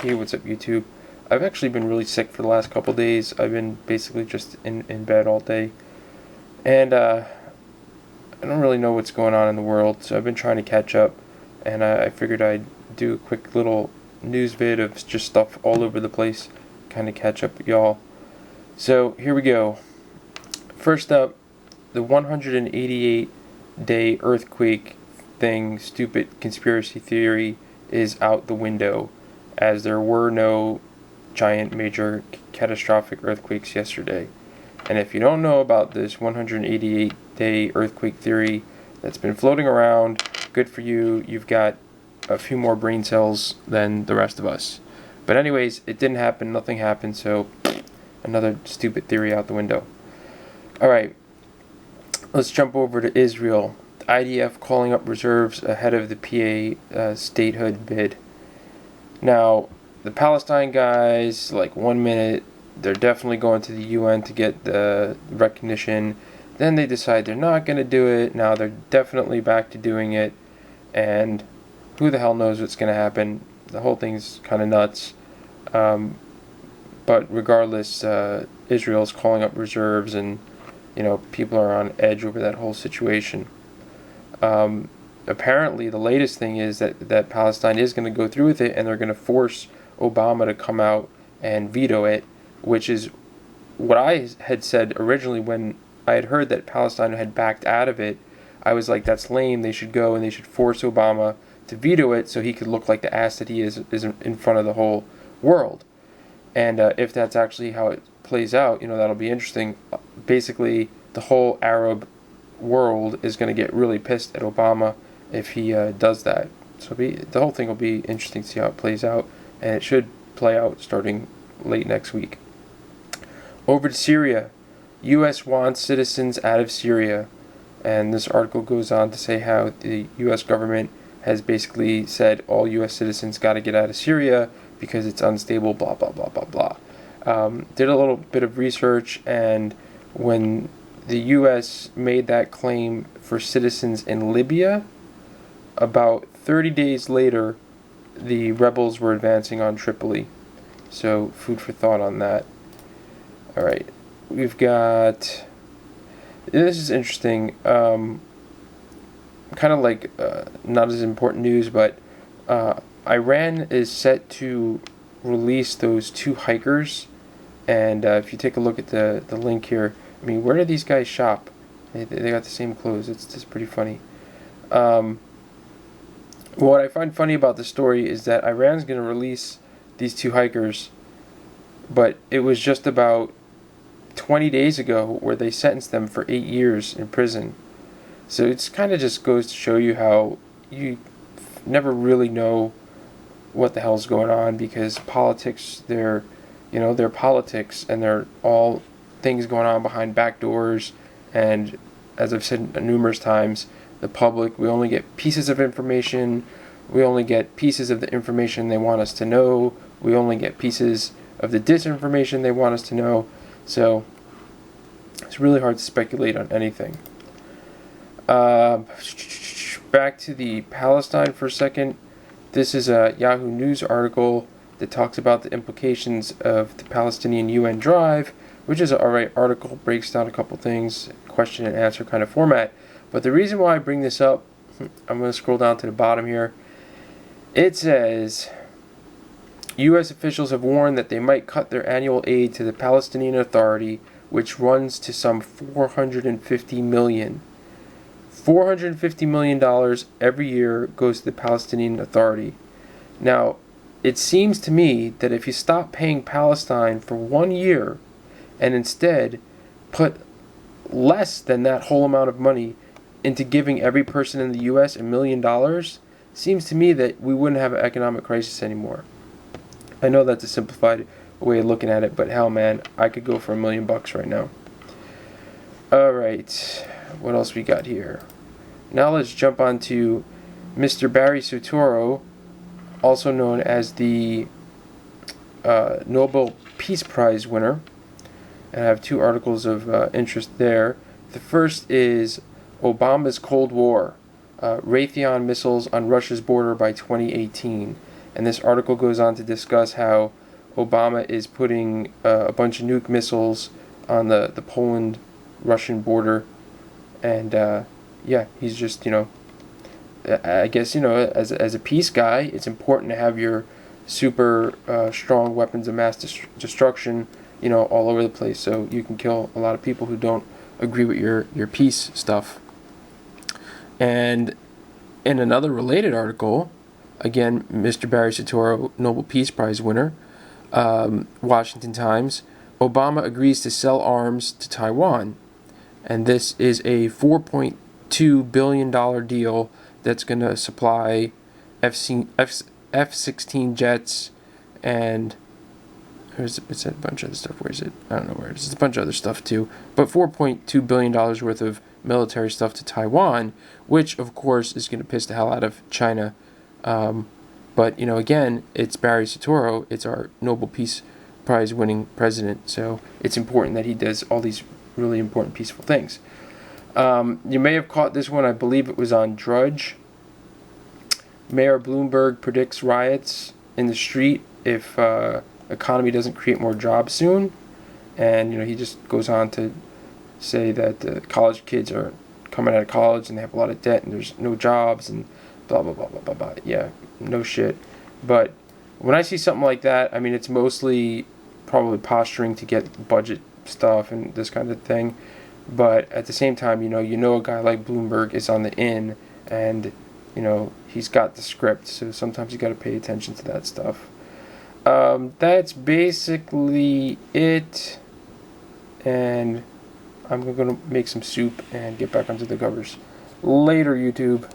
Hey, what's up, YouTube? I've actually been really sick for the last couple days. I've been basically just in bed all day. And I don't really know what's going on in the world, so I've been trying to catch up. And I figured I'd do a quick little news vid of just stuff all over the place, kind of catch up with y'all. So here we go. First up, the 188-day earthquake thing, stupid conspiracy theory, is out the window, as there were no giant major catastrophic earthquakes yesterday. And if you don't know about this 188-day earthquake theory that's been floating around, good for you. You've got a few more brain cells than the rest of us. But anyways, it didn't happen. Nothing happened. So another stupid theory out the window. All right. Let's jump over to Israel. The IDF calling up reserves ahead of the PA statehood bid. Now, the Palestine guys, like 1 minute, they're definitely going to the UN to get the recognition. Then they decide they're not going to do it. Now they're definitely back to doing it. And who the hell knows what's going to happen. The whole thing's kind of nuts. But regardless, Israel's calling up reserves, and people are on edge over that whole situation. Apparently, the latest thing is that Palestine is going to go through with it, and they're going to force Obama to come out and veto it, which is what I had said originally when I had heard that Palestine had backed out of it. I was like, that's lame. They should go and they should force Obama to veto it so he could look like the ass that he is in front of the whole world. And if that's actually how it plays out, that'll be interesting. Basically, the whole Arab world is going to get really pissed at Obama if he does that. So the whole thing will be interesting to see how it plays out, and it should play out starting late next week. Over to Syria. U.S. wants citizens out of Syria. And this article goes on to say how the U.S. government has basically said all U.S. citizens got to get out of Syria because it's unstable, blah, blah, blah, blah, blah. Did a little bit of research, and when the U.S. made that claim for citizens in Libya, about 30 days later, the rebels were advancing on Tripoli. So, food for thought on that. All right. We've got... This is interesting. Kind of like not as important news, but Iran is set to release those 2 hikers. And if you take a look at the link here, I mean, where do these guys shop? They got the same clothes. It's just pretty funny. What I find funny about the story is that Iran's going to release these 2 hikers, but it was just about 20 days ago where they sentenced them for 8 years in prison. So it's kind of just goes to show you how you never really know what the hell's going on, because politics, they're politics, and they're all things going on behind back doors. And as I've said numerous times, the public, we only get pieces of information. We only get pieces of the information they want us to know. We only get pieces of the disinformation they want us to know. So it's really hard to speculate on anything. Back to the Palestine for a second. This is a Yahoo News article that talks about the implications of the Palestinian U.N. drive, which is an alright article, breaks down a couple things, question and answer kind of format. But the reason why I bring this up, I'm going to scroll down to the bottom here. It says, U.S. officials have warned that they might cut their annual aid to the Palestinian Authority, which runs to some $450 million. $450 million every year goes to the Palestinian Authority. Now, it seems to me that if you stop paying Palestine for 1 year and instead put less than that whole amount of money into giving every person in the U.S. $1 million, seems to me that we wouldn't have an economic crisis anymore. I know that's a simplified way of looking at it, but hell, man, I could go for $1 million right now. Alright, what else we got here? Now let's jump on to Mr. Barry Soetoro, also known as the Nobel Peace Prize winner. And I have 2 articles of interest there. The first is Obama's Cold War, Raytheon missiles on Russia's border by 2018. And this article goes on to discuss how Obama is putting a bunch of nuke missiles on the Poland-Russian border. And yeah, he's just, I guess, as a peace guy, it's important to have your super strong weapons of mass destruction, all over the place, so you can kill a lot of people who don't agree with your peace stuff. And in another related article, again, Mr. Barry Soetoro, Nobel Peace Prize winner, Washington Times, Obama agrees to sell arms to Taiwan. And this is a $4.2 billion deal that's going to supply F-16 jets, and it's a bunch of other stuff. Where is it? I don't know where it is. It's a bunch of other stuff too. But $4.2 billion worth of military stuff to Taiwan, which of course is going to piss the hell out of China. But again, it's Barry Soetoro. It's our Nobel Peace Prize winning president. So it's important that he does all these really important peaceful things. You may have caught this one. I believe it was on Drudge. Mayor Bloomberg predicts riots in the street if economy doesn't create more jobs soon. And he just goes on to say that the college kids are coming out of college and they have a lot of debt and there's no jobs and blah blah blah blah blah blah. Yeah, no shit. But when I see something like that, I mean, it's mostly probably posturing to get budget stuff and this kind of thing. But at the same time, a guy like Bloomberg is on the in, and he's got the script, so sometimes you got to pay attention to that stuff. That's basically it, and I'm going to make some soup and get back onto the covers. Later, YouTube.